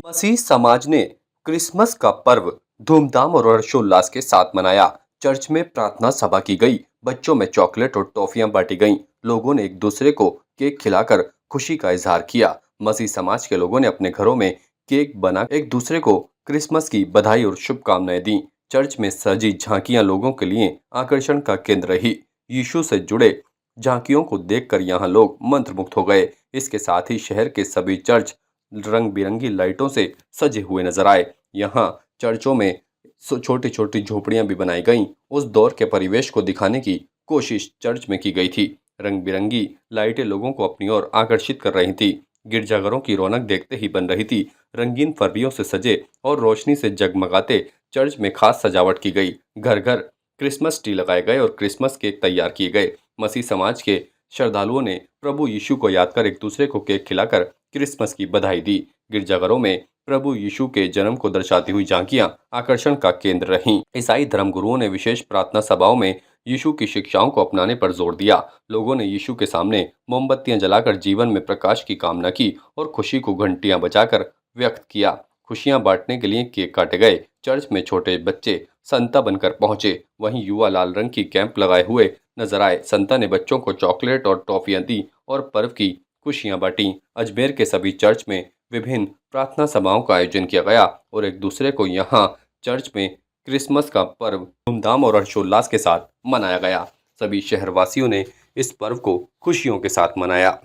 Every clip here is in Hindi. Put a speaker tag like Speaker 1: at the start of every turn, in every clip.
Speaker 1: मसीह समाज ने क्रिसमस का पर्व धूमधाम और हर्षोल्लास के साथ मनाया। चर्च में प्रार्थना सभा की गई, बच्चों में चॉकलेट और टॉफियां बांटी गईं। लोगों ने एक दूसरे को केक खिलाकर खुशी का इजहार किया। मसीह समाज के लोगों ने अपने घरों में केक बना एक दूसरे को क्रिसमस की बधाई और शुभकामनाएं दी। चर्च में सजी झांकियां लोगों के लिए आकर्षण का केंद्र रही। यीशु से जुड़े झांकियों को देखकर यहाँ लोग मंत्रमुग्ध हो गए। इसके साथ ही शहर के सभी चर्च रंग बिरंगी लाइटों से सजे हुए नजर आए। यहाँ चर्चों में छोटी छोटी झोपड़ियां भी बनाई गईं। उस दौर के परिवेश को दिखाने की कोशिश चर्च में की गई थी। रंग बिरंगी लाइटें लोगों को अपनी ओर आकर्षित कर रही थी। गिरजाघरों की रौनक देखते ही बन रही थी। रंगीन फर्रियों से सजे और रोशनी से जगमगाते चर्च में खास सजावट की गई। घर घर क्रिसमस ट्री लगाए गए और क्रिसमस केक तैयार किए गए। मसीह समाज के श्रद्धालुओं ने प्रभु यीशु को याद कर एक दूसरे को केक खिलाकर क्रिसमस की बधाई दी। गिरजाघरों में प्रभु यीशु के जन्म को दर्शाती हुई झांकियां आकर्षण का केंद्र रहीं। ईसाई धर्मगुरुओं ने विशेष प्रार्थना सभाओं में यीशु की शिक्षाओं को अपनाने पर जोर दिया। लोगों ने यीशु के सामने मोमबत्तियां जलाकर जीवन में प्रकाश की कामना की और खुशी को घंटियां बजाकर व्यक्त किया। खुशियां बांटने के लिए केक काटे गए। चर्च में छोटे बच्चे संता बनकर पहुंचे। वहीं युवा लाल रंग की कैंप लगाए हुए नजर आए। संता ने बच्चों को चॉकलेट और टॉफियां दी और पर्व की खुशियां बांटी। अजमेर के सभी चर्च में विभिन्न प्रार्थना सभाओं का आयोजन किया गया और एक दूसरे को यहाँ चर्च में क्रिसमस का पर्व धूमधाम और हर्षोल्लास के साथ मनाया गया। सभी शहरवासियों ने इस पर्व को खुशियों के साथ मनाया।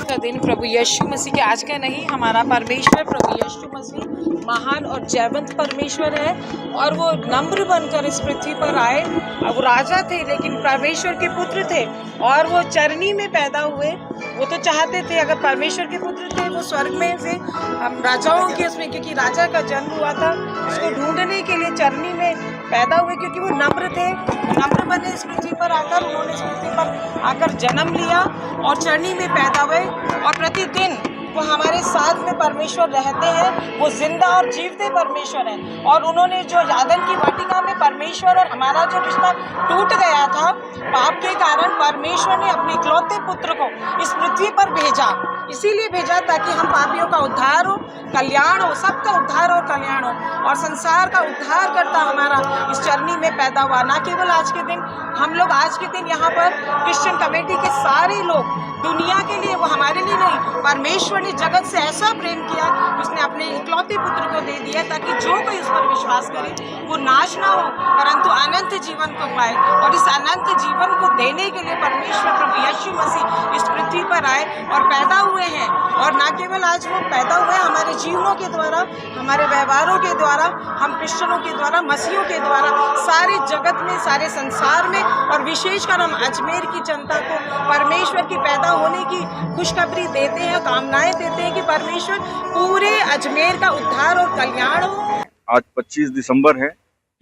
Speaker 2: का दिन प्रभु यीशु मसीह के आज का नहीं, हमारा परमेश्वर प्रभु यीशु मसीह महान और जयवंत परमेश्वर है और वो नम्र बनकर इस पृथ्वी पर आए। वो राजा थे लेकिन परमेश्वर के पुत्र थे और वो चरनी में पैदा हुए। वो तो चाहते थे अगर परमेश्वर के पुत्र थे वो स्वर्ग में से हम राजाओं के उसमें, क्योंकि राजा का जन्म हुआ था, उसको ढूंढने के लिए चरनी में पैदा हुए क्योंकि वो नम्र थे। नम्र बने इस पृथ्वी पर आकर, उन्होंने इस पृथ्वी पर आकर जन्म लिया और चरनी में पैदा हुए और प्रतिदिन वो हमारे साथ में परमेश्वर रहते हैं। वो जिंदा और जीवते परमेश्वर हैं और उन्होंने जो यादन की वाटिका में परमेश्वर और हमारा जो रिश्ता टूट गया था पाप के कारण, परमेश्वर ने अपने इकलौते पुत्र को इस पृथ्वी पर भेजा। इसीलिए भेजा ताकि हम पापियों का उद्धार हो, कल्याण हो, सबका उद्धार और कल्याण हो और संसार का उद्धार करता हमारा इस चरनी में पैदा हुआ। ना केवल आज के दिन, हम लोग आज के दिन यहाँ पर क्रिश्चियन कमेटी के सारे लोग दुनिया के लिए, वो हमारे लिए नहीं, परमेश्वर ने जगत से ऐसा प्रेम किया उसने अपने इकलौते पुत्र को दे दिया ताकि जो कोई उस पर विश्वास करे वो नाश ना हो परंतु अनंत जीवन को पाए। और इस अनंत जीवन को देने के लिए परमेश्वर प्रभु यीशु मसीह इस पृथ्वी पर आए और पैदा हुए हैं। और ना केवल आज वो पैदा हुए, हमारे जीवनों के द्वारा, हमारे व्यवहारों के द्वारा, हम क्रिश्चियनों के द्वारा, मसीहों के द्वारा सारे जगत में, सारे संसार में और विशेषकर हम अजमेर की जनता को परमेश्वर की पैदा होने की खुशखबरी देते हैं, कामनाएं देते हैं कि परमेश्वर पूरे अजमेर का उद्धार और कल्याण हो।
Speaker 3: आज 25 दिसंबर है,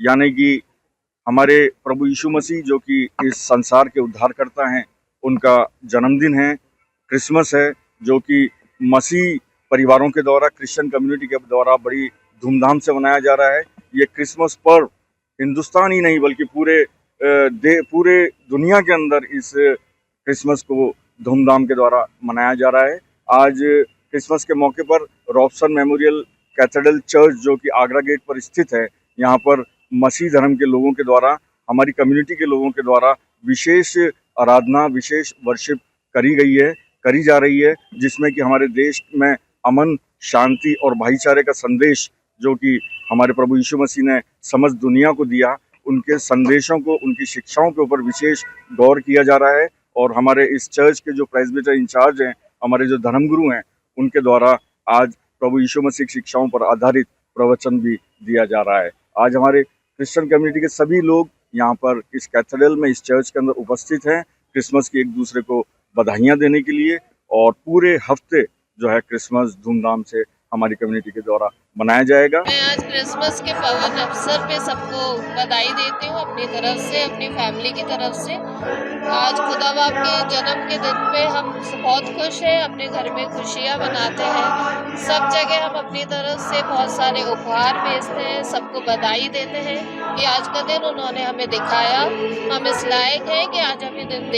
Speaker 3: यानी कि हमारे प्रभु यीशु मसीह जो कि इस संसार के उद्धारकर्ता हैं, उनका जन्मदिन है। क्रिसमस है जो कि मसीह परिवारों के द्वारा, क्रिश्चियन कम्युनिटी के द्वारा बड़ी धूमधाम से मनाया जा रहा है। ये क्रिसमस पर्व हिंदुस्तान ही नहीं बल्कि पूरे दुनिया के अंदर इस क्रिसमस को धूमधाम के द्वारा मनाया जा रहा है। आज क्रिसमस के मौके पर रॉबसन मेमोरियल कैथेड्रल चर्च जो कि आगरा गेट पर स्थित है, यहाँ पर मसीह धर्म के लोगों के द्वारा, हमारी कम्युनिटी के लोगों के द्वारा विशेष आराधना, विशेष वर्शिप करी जा रही है, जिसमें कि हमारे देश में अमन, शांति और भाईचारे का संदेश जो कि हमारे प्रभु यीशु मसीह ने समस्त दुनिया को दिया, उनके संदेशों को, उनकी शिक्षाओं के ऊपर विशेष गौर किया जा रहा है। और हमारे इस चर्च के जो प्रेस्बिटर इंचार्ज हैं, हमारे जो धर्मगुरु हैं, उनके द्वारा आज प्रभु यीशु मसीह की शिक्षाओं पर आधारित प्रवचन भी दिया जा रहा है। आज हमारे क्रिश्चियन कम्युनिटी के सभी लोग यहाँ पर इस कैथेड्रल में, इस चर्च के अंदर उपस्थित हैं, क्रिसमस की एक दूसरे को बधाइयाँ देने के लिए। और पूरे हफ्ते जो है क्रिसमस धूमधाम से हमारी कम्युनिटी के द्वारा मनाया जाएगा।
Speaker 4: मैं आज क्रिसमस के पावन अवसर पे सबको बधाई देती हूँ अपनी तरफ से, अपनी फैमिली की तरफ से। आज खुदा बाप के जन्म के दिन पे हम बहुत खुश हैं, अपने घर में खुशियाँ मनाते हैं। सब जगह हम अपनी तरफ से बहुत सारे उपहार भेजते हैं, सबको बधाई देते हैं कि आज का दिन उन्होंने हमें दिखाया। हम इस लायक हैं कि आज हम ये दिन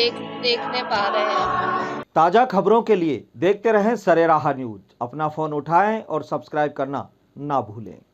Speaker 4: देखने पा रहे हैं।
Speaker 5: ताज़ा खबरों के लिए देखते रहें सरेराह न्यूज़। अपना फ़ोन उठाएं और सब्सक्राइब करना ना भूलें।